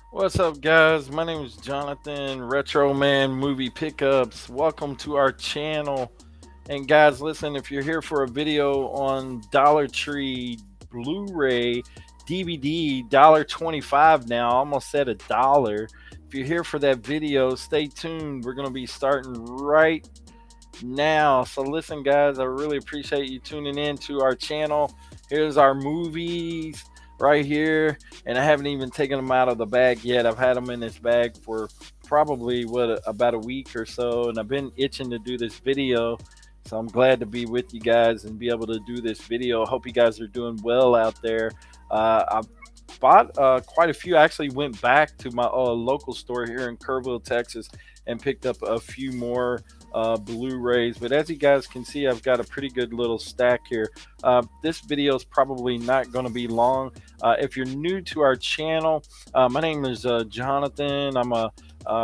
What's up, guys? My name is Jonathan, Retro Man Movie Pickups. Welcome to our channel. And guys, listen, if you're here for a video on Dollar Tree Blu-ray DVD, $1.25 now, almost at $1. If you're here for that video, stay tuned. We're going to be starting right now. So listen, guys, I really appreciate you tuning in to our channel. Here's our movies right here, and I haven't even taken them out of the bag yet. I've had them in this bag for probably about a week or so, and I've been itching to do this video. So I'm glad to be with you guys and be able to do this video. Hope you guys are doing well out there. I've bought quite a few. I actually went back to my local store here in Kerrville, Texas, and picked up a few more Blu-rays. But as you guys can see, I've got a pretty good little stack here. This video is probably not going to be long. If you're new to our channel, my name is Jonathan. I'm a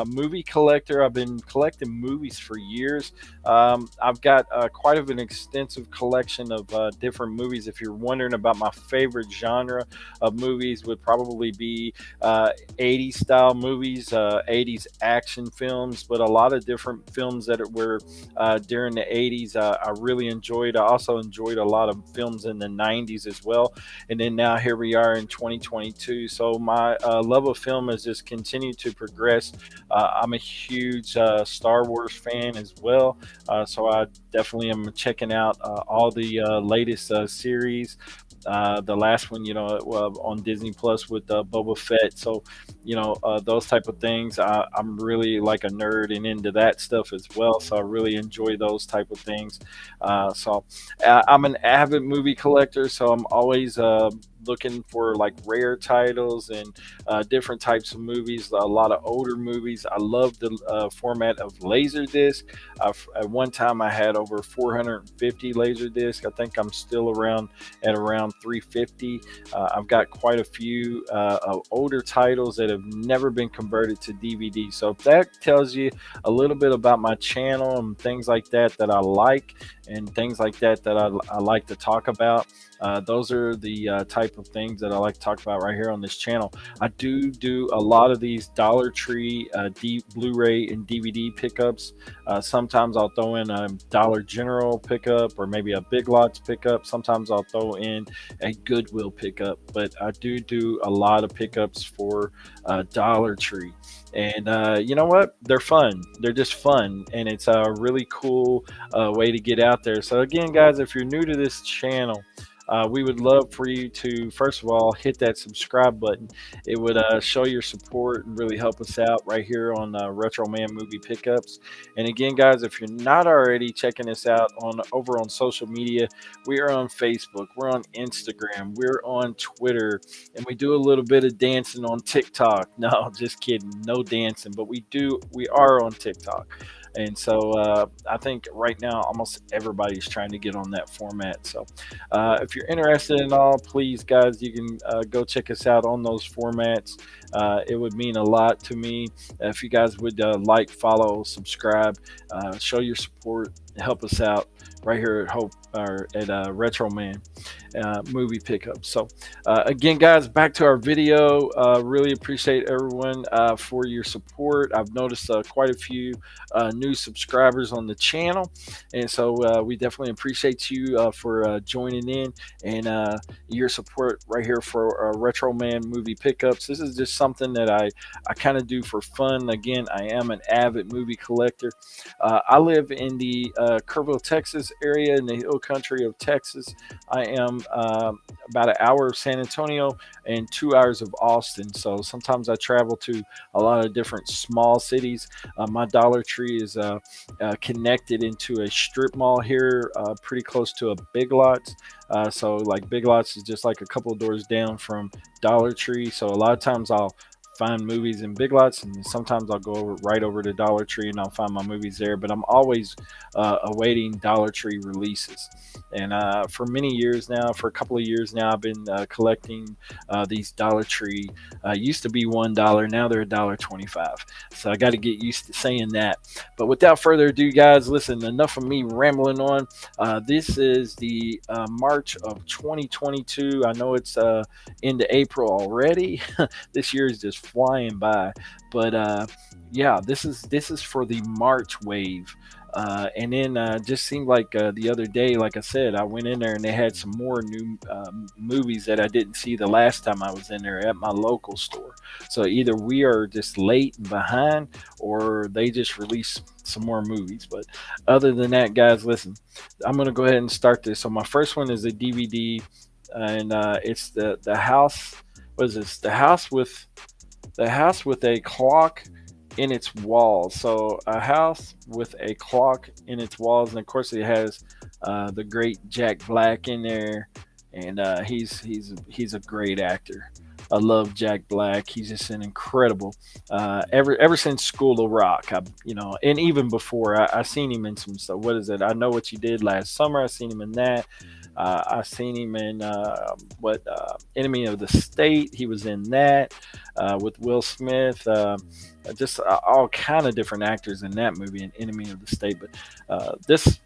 movie collector. I've been collecting movies for years. I've got quite of an extensive collection of different movies. If you're wondering about my favorite genre of movies, would probably be 80s style movies, 80s action films, but a lot of different films that were during the 80s. I really enjoyed. I also enjoyed a lot of films in the 90s as well. And then now here we are in 2022. So my love of film has just continued to progress. I'm a huge Star Wars fan as well, so I definitely am checking out all the latest series. The last one, on Disney Plus with Boba Fett. So, those type of things. I'm really like a nerd and into that stuff as well. So I really enjoy those type of things. I'm an avid movie collector, so I'm always looking for like rare titles and different types of movies, a lot of older movies. I love the format of Laserdisc. At one time I had over 450 Laserdisc. I think I'm still at around 350. I've got quite a few older titles that have never been converted to DVD. So if that tells you a little bit about my channel and things like that I like, and things like that I like to talk about. Those are the type of things that I like to talk about right here on this channel. I do a lot of these Dollar Tree Blu-ray and DVD pickups. Sometimes I'll throw in a Dollar General pickup or maybe a Big Lots pickup. Sometimes I'll throw in a Goodwill pickup, but I do a lot of pickups for Dollar Tree. And you know what? They're fun. They're just fun, and it's a really cool way to get out there. So again, guys, if you're new to this channel, we would love for you to, first of all, hit that subscribe button. It would show your support and really help us out right here on Retro Man Movie Pickups. And again, guys, if you're not already checking us out over on social media, we are on Facebook, we're on Instagram, we're on Twitter, and we do a little bit of dancing on TikTok. No, just kidding, no dancing, but we are on TikTok. And so I think right now almost everybody's trying to get on that format. So if you're interested in all, please, guys, you can go check us out on those formats. It would mean a lot to me if you guys would like, follow, subscribe, show your support, help us out right here at Retro Man Movie Pickup. So again, guys, back to our video. Really appreciate everyone for your support. I've noticed quite a few new subscribers on the channel, and so we definitely appreciate you for joining in and your support right here for Retro Man Movie Pickups. This is just something that I kind of do for fun. Again, I am an avid movie collector. I live in the Kerrville, Texas area in the hill country of Texas. I am about an hour of San Antonio and 2 hours of Austin. So sometimes I travel to a lot of different small cities. My Dollar Tree is connected into a strip mall here, pretty close to a Big Lots. So like Big Lots is just like a couple of doors down from Dollar Tree. So a lot of times I'll find movies in Big Lots, and sometimes I'll go right over to Dollar Tree and I'll find my movies there. But I'm always awaiting Dollar Tree releases. And for many years now, for a couple of years now, I've been collecting these Dollar Tree. Used to be $1, now they're $1.25. So I got to get used to saying that. But without further ado, guys, listen. Enough of me rambling on. This is the March of 2022. I know it's into April already. This year is just flying by, but yeah, this is for the March wave. And then just seemed like the other day, like I said, I went in there and they had some more new movies that I didn't see the last time I was in there at my local store. So either we are just late and behind, or they just released some more movies. But other than that, guys, listen, I'm gonna go ahead and start this. So my first one is a DVD, and it's the house. What is this? The house with a clock in its walls. So a house with a clock in its walls, and of course it has the great Jack Black in there, and he's a great actor. I love Jack Black. He's just an incredible. Ever since School of Rock, and even before, I seen him in some stuff. What is it? I Know What You Did Last Summer. I seen him in that. I seen him in Enemy of the State. He was in that with Will Smith. Just all kind of different actors in that movie, in Enemy of the State. But this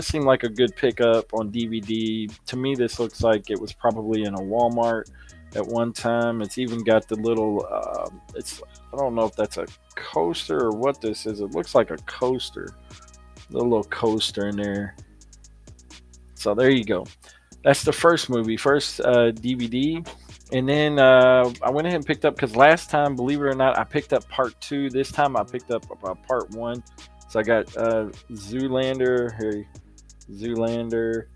seemed like a good pickup on DVD. To me, this looks like it was probably in a Walmart at one time. It's even got the little. I don't know if that's a coaster or what this is. It looks like a coaster. The little coaster in there. So there you go. That's the first movie, first DVD. And then I went ahead and picked up, because last time, believe it or not, I picked up part two. This time I picked up part one. So I got Zoolander, here, Zoolander,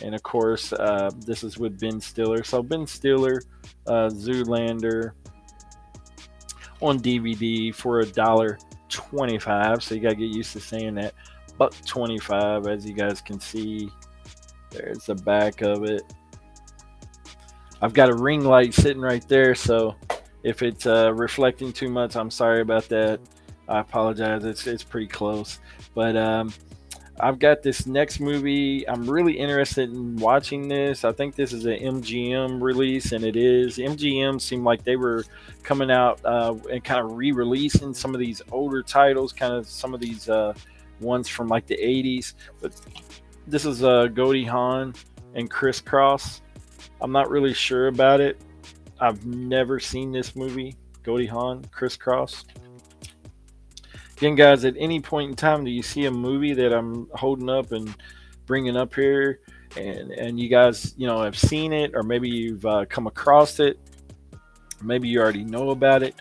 and of course this is with Ben Stiller. So Ben Stiller, Zoolander on DVD for $1.25. So you gotta get used to saying that. $1.25, as you guys can see. There's the back of it. I've got a ring light sitting right there, so if it's reflecting too much, I'm sorry about that. I apologize. It's pretty close, but I've got this next movie. I'm really interested in watching this. I think this is an MGM release, and it is. MGM seemed like they were coming out and kind of re-releasing some of these older titles, kind of some of these ones from like the 80s, but this is Goldie Hawn and Criss Cross. I'm not really sure about it. I've never seen this movie, Goldie Hawn, Criss Cross. Again, guys, at any point in time, do you see a movie that I'm holding up and bringing up here, and you guys, have seen it, or maybe you've come across it, maybe you already know about it?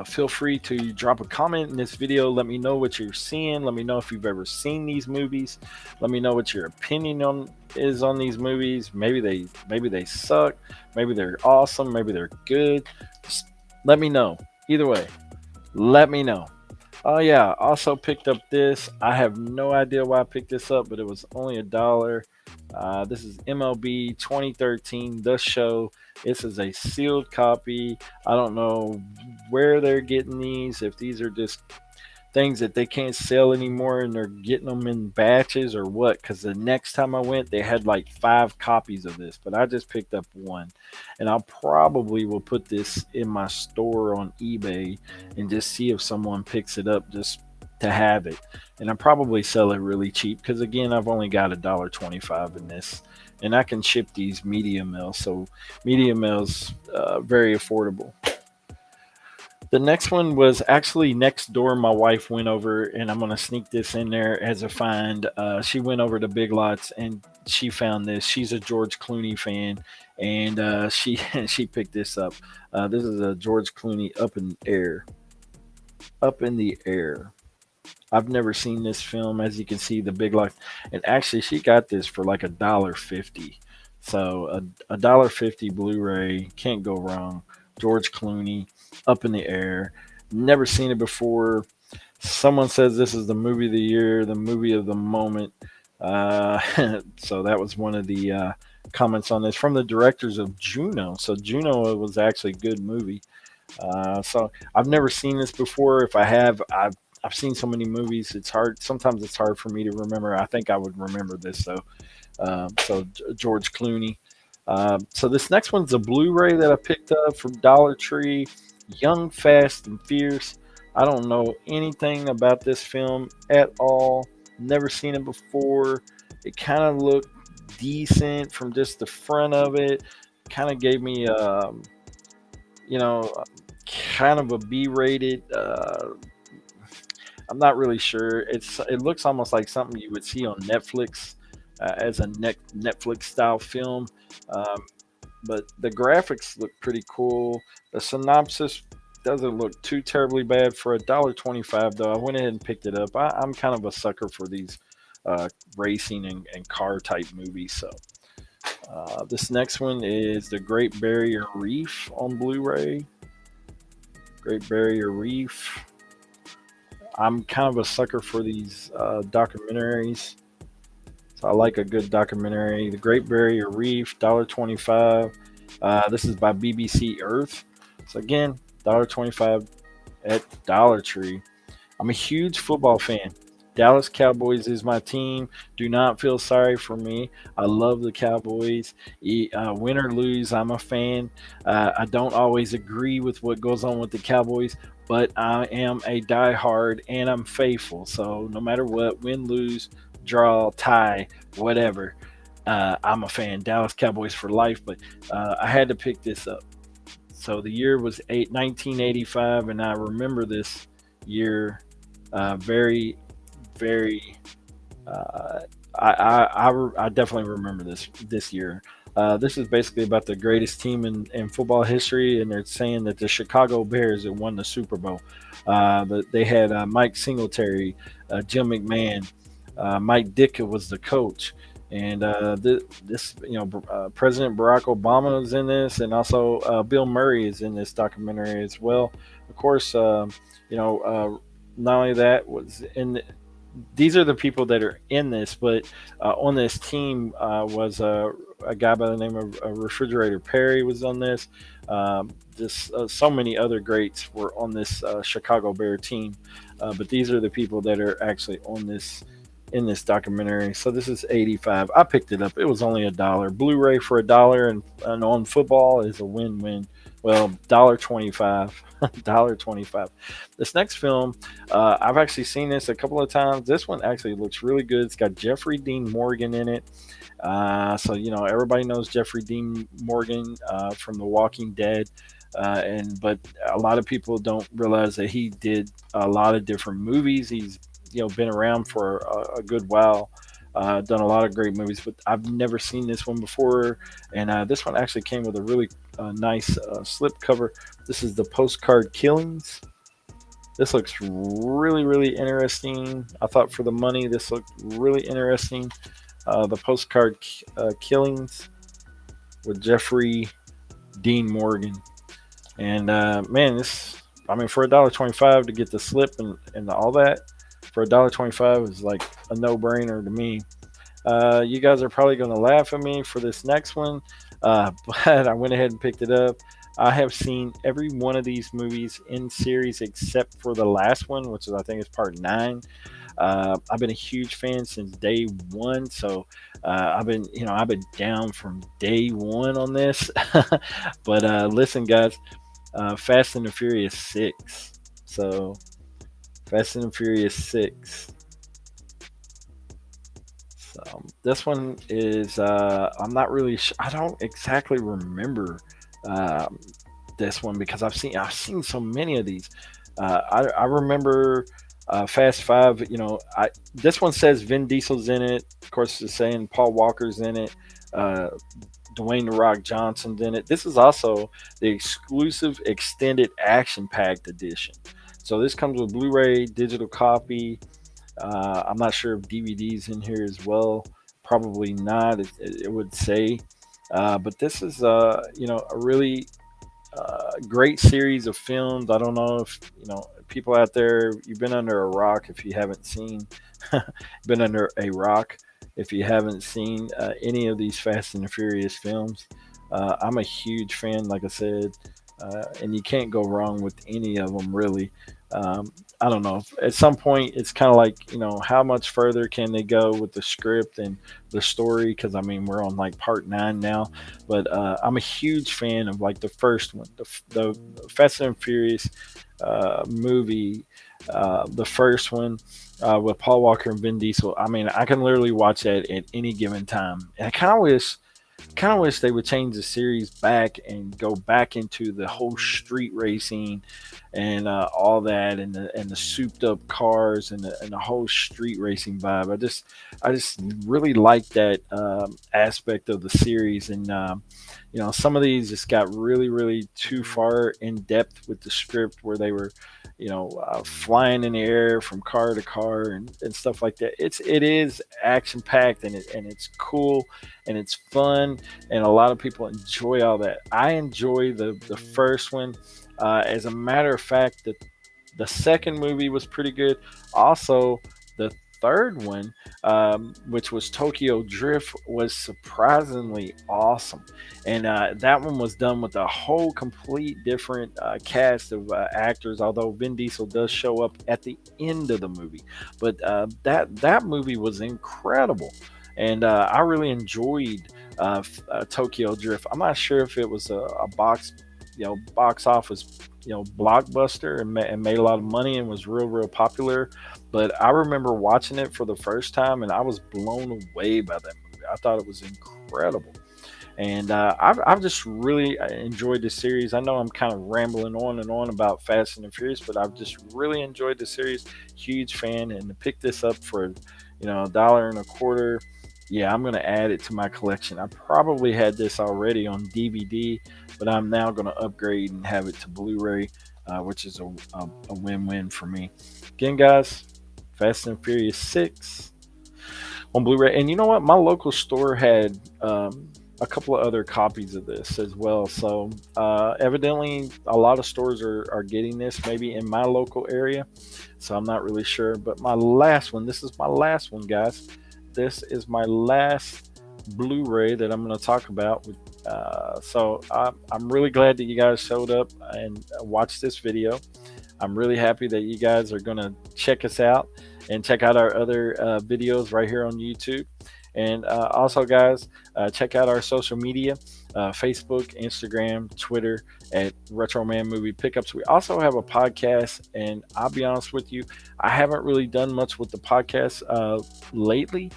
Feel free to drop a comment in this video. Let me know what you're seeing. Let me know if you've ever seen these movies. Let me know what your opinion is on these movies. Maybe they suck. Maybe they're awesome. Maybe they're good. Just let me know. Either way, let me know. Oh yeah, also picked up this. I have no idea why I picked this up, but it was only $1. This is MLB 2013, The Show. This is a sealed copy. I don't know where they're getting these, if these are just things that they can't sell anymore and they're getting them in batches or what, because the next time I went, they had like 5 copies of this, but I just picked up one. And I'll probably will put this in my store on eBay and just see if someone picks it up just to have it. And I probably sell it really cheap, because again, I've only got $1.25 in this, and I can ship these medium mail, so medium mail's very affordable. The next one was actually next door. My wife went over, and I'm going to sneak this in there as a find. She went over to Big Lots and she found this. She's a George Clooney fan, and she she picked this up. This is a George Clooney Up in the Air. I've never seen this film. As you can see, the big life, and actually, she got this for like $1.50. So a $1.50 Blu-ray, can't go wrong. George Clooney, up in the air. Never seen it before. Someone says this is the movie of the year, the movie of the moment. Uh, so that was one of the comments on this from the directors of Juno. So Juno was actually a good movie. So I've never seen this before. If I have, I've seen so many movies. It's hard. Sometimes it's hard for me to remember. I think I would remember this though. George Clooney. So this next one's a Blu-ray that I picked up from Dollar Tree. Young, Fast, and Fierce. I don't know anything about this film at all. Never seen it before. It kind of looked decent from just the front of it. Kind of gave me, you know, kind of a B-rated. I'm not really sure. It looks almost like something you would see on Netflix as a Netflix style film. Um, but the graphics look pretty cool. The synopsis doesn't look too terribly bad for $1.25 though. I went ahead and picked it up. I'm kind of a sucker for these racing and car type movies. So this next one is the Great Barrier Reef on Blu-ray. Great Barrier Reef. I'm kind of a sucker for these documentaries. So I like a good documentary. The Great Barrier Reef, $1.25. This is by BBC Earth. So again, $1.25 at Dollar Tree. I'm a huge football fan. Dallas Cowboys is my team. Do not feel sorry for me. I love the Cowboys. Win or lose, I'm a fan. I don't always agree with what goes on with the Cowboys, but I am a diehard and I'm faithful. So no matter what, win, lose, draw, tie, whatever, I'm a fan. Dallas Cowboys for life. But I had to pick this up. So the year was 1985, and I remember this year very, very. Uh, I definitely remember this year. This is basically about the greatest team in football history, and they're saying that the Chicago Bears had won the Super Bowl. But they had Mike Singletary, Jim McMahon, Mike Ditka was the coach, and President Barack Obama is in this, and also Bill Murray is in this documentary as well. Of course, you know, not only that was in. These are the people that are in this, but on this team was a guy by the name of Refrigerator Perry was on this. Just so many other greats were on this Chicago Bear team, but these are the people that are actually on this in this documentary. So this is 85. I picked it up. It was only $1. Blu-ray for $1 and on football is a win-win. Well, $1.25. $1.25. This next film, I've actually seen this a couple of times. This one actually looks really good. It's got Jeffrey Dean Morgan in it. So you know everybody knows Jeffrey Dean Morgan from The Walking Dead. But a lot of people don't realize that he did a lot of different movies. He's been around for a good while. Done a lot of great movies, but I've never seen this one before. And this one actually came with a really nice slip cover. This is the Postcard Killings. This looks really, really interesting. I thought for the money, this looked really interesting. The Postcard Killings with Jeffrey Dean Morgan. And man, for $1.25 to get the slip and all that, for $1.25 is like a no-brainer to me. You guys are probably going to laugh at me for this next one, but I went ahead and picked it up. I have seen every one of these movies in series except for the last one, which is I think is part 9. I've been a huge fan since day one, so I've been down from day one on this. But listen, guys, Fast and the Furious 6. So Fast and the Furious 6. So this one is I'm not really I don't exactly remember um, this one because I've seen so many of these. I remember Fast Five. This one says Vin Diesel's in it. Of course, it's saying Paul Walker's in it. Uh, Dwayne the Rock Johnson's in it. This is also the exclusive extended action packed edition. So this comes with Blu-ray, digital copy. I'm not sure if DVDs in here as well. Probably not. It would say, but this is a really great series of films. I don't know if people out there, you've been under a rock if you haven't seen, been under a rock if you haven't seen any of these Fast and the Furious films. I'm a huge fan, like I said, and you can't go wrong with any of them really. I don't know. At some point, it's kind of like, how much further can they go with the script and the story? Because I mean, we're on like part 9 now, but I'm a huge fan of like the first one, the Fast and Furious movie, the first one with Paul Walker and Vin Diesel. I mean, I can literally watch that at any given time, and I kind of wish they would change the series back and go back into the whole street racing and all that, and the souped up cars and the whole street racing vibe. I just really like that aspect of the series, and some of these just got really really too far in depth with the script, where they were flying in the air from car to car and stuff like that. It is action packed, and it's cool, and it's fun, and a lot of people enjoy all that. I enjoy the first one. As a matter of fact, the second movie was pretty good. Also, the third one, which was Tokyo Drift, was surprisingly awesome. And that one was done with a whole complete different cast of actors. Although Vin Diesel does show up at the end of the movie, but that movie was incredible, and I really enjoyed Tokyo Drift. I'm not sure if it was a box office blockbuster, and made a lot of money and was real real popular, but I remember watching it for the first time and I was blown away by that movie. I thought it was incredible, and I've just really enjoyed the series. I know I'm kind of rambling on and on about Fast and the Furious, but I've just really enjoyed the series. Huge fan, and to pick this up for a dollar and a quarter, yeah, I'm gonna add it to my collection. I probably had this already on DVD, but I'm now gonna upgrade and have it to Blu-ray, which is a win-win for me. Again, guys, Fast and Furious 6 on Blu-ray. And you know what? My local store had a couple of other copies of this as well. So evidently, a lot of stores are getting this, maybe in my local area. So I'm not really sure. But my last one, this is my last one, guys. This is my last Blu-ray that I'm going to talk about. So I'm really glad that you guys showed up and watched this video. I'm really happy that you guys are going to check us out and check out our other videos right here on YouTube. And also, guys, check out our social media, Facebook, Instagram, Twitter at Retro Man Movie Pickups. We also have a podcast, and I'll be honest with you, I haven't really done much with the podcast lately.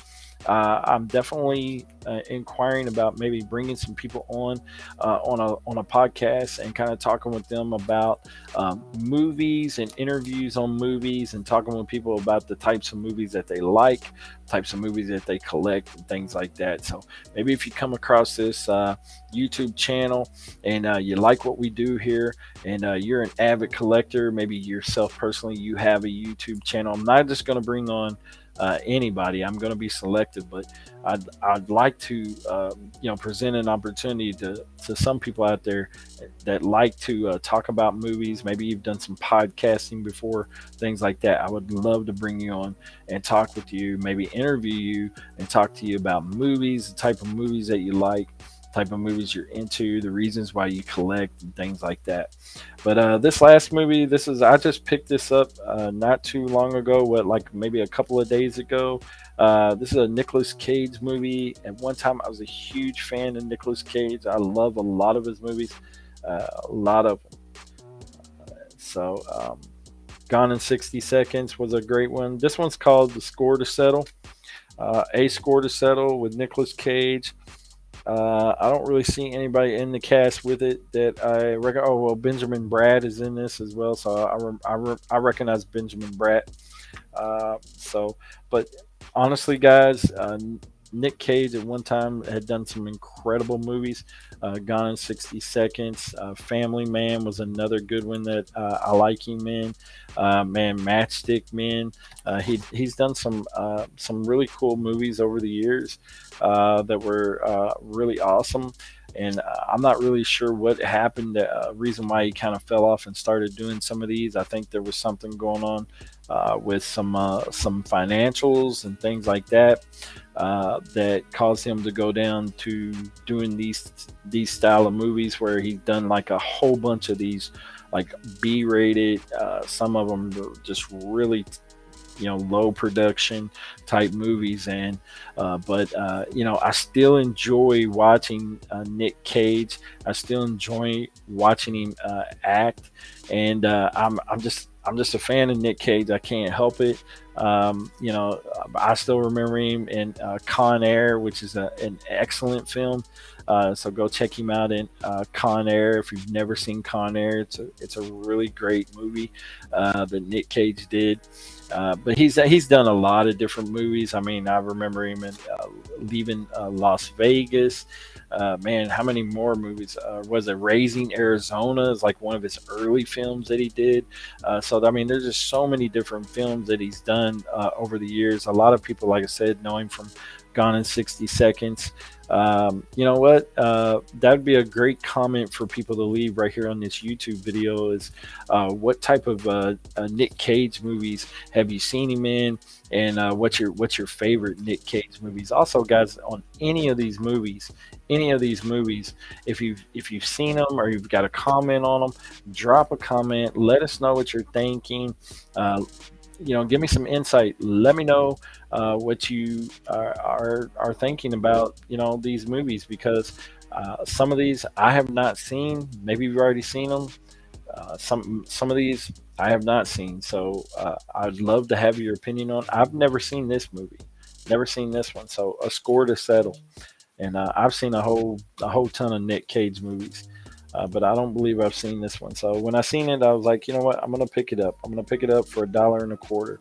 I'm definitely inquiring about maybe bringing some people on a podcast and kind of talking with them about movies and interviews on movies, and talking with people about the types of movies that they like, types of movies that they collect, and things like that. So maybe if you come across this YouTube channel and you like what we do here, and you're an avid collector, maybe yourself personally, you have a YouTube channel. I'm not just going to bring on anybody. I'm going to be selective, but I'd like to present an opportunity to some people out there that like to talk about movies. Maybe you've done some podcasting before, things like that. I would love to bring you on and talk with you, maybe interview you and talk to you about movies, the type of movies that you like, type of movies you're into, the reasons why you collect, and things like that. But this last movie, I just picked this up not too long ago, like maybe a couple of days ago. This is a Nicolas Cage movie. At one time, I was a huge fan of Nicolas Cage. I love a lot of his movies, a lot of them. So, Gone in 60 Seconds was a great one. This one's called The Score to Settle. A Score to Settle with Nicolas Cage. I don't really see anybody in the cast with it that I reckon. Oh well, Benjamin Bratt is in this as well, so I recognize Benjamin Bratt. So, but honestly, guys, Nick Cage at one time had done some incredible movies, Gone in 60 Seconds. Family Man was another good one that I like him in. Man, Matchstick Men. He's done some really cool movies over the years that were really awesome. And I'm not really sure what happened. Reason why he kind of fell off and started doing some of these. I think there was something going on with some financials and things like that that caused him to go down to doing these style of movies where he's done like a whole bunch of these like B-rated. Some of them are just really low production type movies. And but I still enjoy watching Nick Cage. I still enjoy watching him act. And I'm just a fan of Nick Cage. I can't help it. I still remember him in Con Air, which is an excellent film. So go check him out in Con Air. If you've never seen Con Air, it's a really great movie that Nick Cage did. But he's done a lot of different movies. I mean, I remember him in Leaving Las Vegas. Man, how many more movies? Was it Raising Arizona? Is like one of his early films that he did. So I mean, there's just so many different films that he's done over the years. A lot of people, like I said, know him from Gone in 60 Seconds. You know what? That'd be a great comment for people to leave right here on this YouTube video is what type of Nick Cage movies have you seen him in, and what's your favorite Nick Cage movies? Also, guys, on any of these movies, if you've seen them or you've got a comment on them, drop a comment. Let us know what you're thinking. Give me some insight. Let me know what you are thinking about, these movies, because some of these I have not seen. Maybe you've already seen them. Some of these I have not seen. So I'd love to have your opinion on. I've never seen this movie, never seen this one. So A Score to Settle, and I've seen a whole ton of Nick Cage movies. But I don't believe I've seen this one. So when I seen it, I was like, you know what? I'm gonna pick it up. I'm gonna pick it up for $1.25.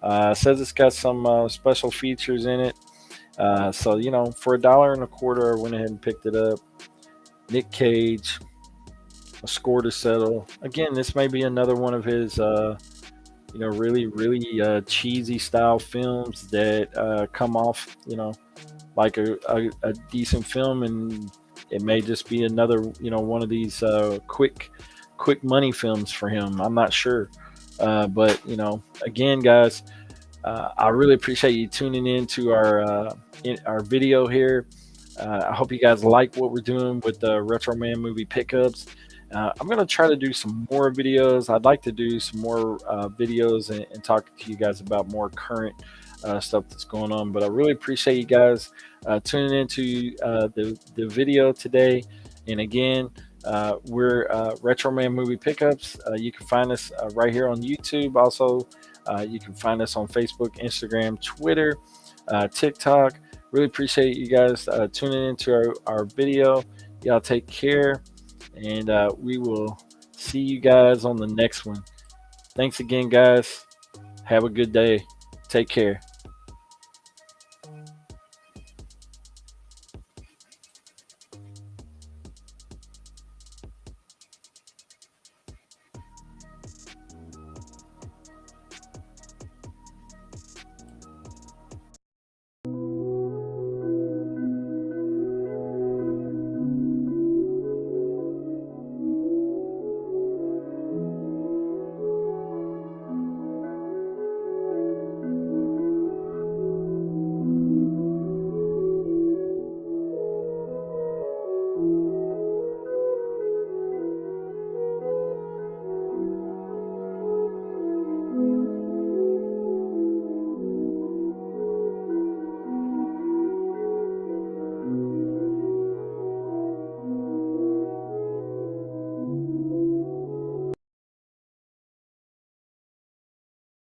It says it's got some special features in it. So for $1.25, I went ahead and picked it up. Nick Cage, A Score to Settle. Again, this may be another one of his, really cheesy style films that come off, like a decent film, and it may just be another, one of these quick money films for him. I'm not sure, but again, guys, I really appreciate you tuning in to our video here. I hope you guys like what we're doing with the Retro Man movie pickups. I'm going to try to do some more videos. I'd like to do some more videos and talk to you guys about more current stuff that's going on. But I really appreciate you guys tuning into the video today. And again, we're Retro Man Movie Pickups. You can find us right here on YouTube. Also, you can find us on Facebook, Instagram, Twitter, TikTok. Really appreciate you guys tuning into our video. Y'all take care, and we will see you guys on the next one. Thanks again, guys. Have a good day. Take care.